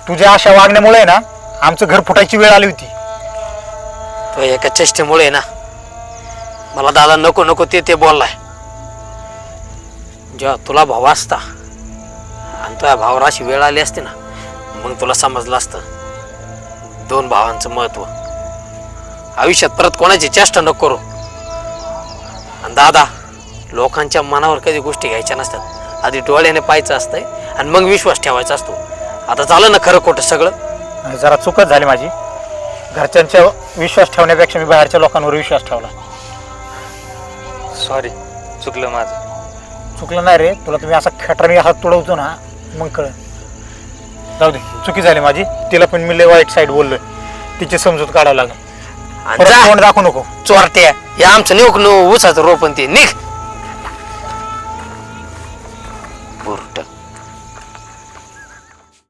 तुझ्या अशा वागण्यामुळे ना आमचं घर फुटायची वेळ आली होती. तो एका चेष्टेमुळे ना मला दादा नको नको ते बोललाय. जेव्हा तुला भाऊ असता आणि तुझ्या भावावर अशी वेळ आली असते ना मग तुला समजलं असतं दोन भावांचं महत्व. आयुष्यात परत कोणाची चेष्टा नको करू. आणि दादा लोकांच्या मनावर कधी गोष्टी घ्यायच्या नसतात. आधी डोळ्याने पाहायचं असतंय आणि मग विश्वास ठेवायचा असतो. आता झालं ना खरं खोटं सगळं. जरा चुकच झाली माझी. घरच्यांच्या विश्वास ठेवण्यापेक्षा मी बाहेरच्या लोकांवर विश्वास ठेवला. सॉरी, चुकलं माझं. चुकलं नाही रे, तुला तुम्ही असा खेटराने हात तुडवतो ना मग कळ. जाऊ दे, चुकी झाली माझी. तिला पण मी लय वाईट साईड बोललोय. तिची समजूत काढावं लागेल. आणि जा, तोंड दाखवू नको. चोरट्या. हे आमचं नेऊक ऊसाचं रोपण ते निघ.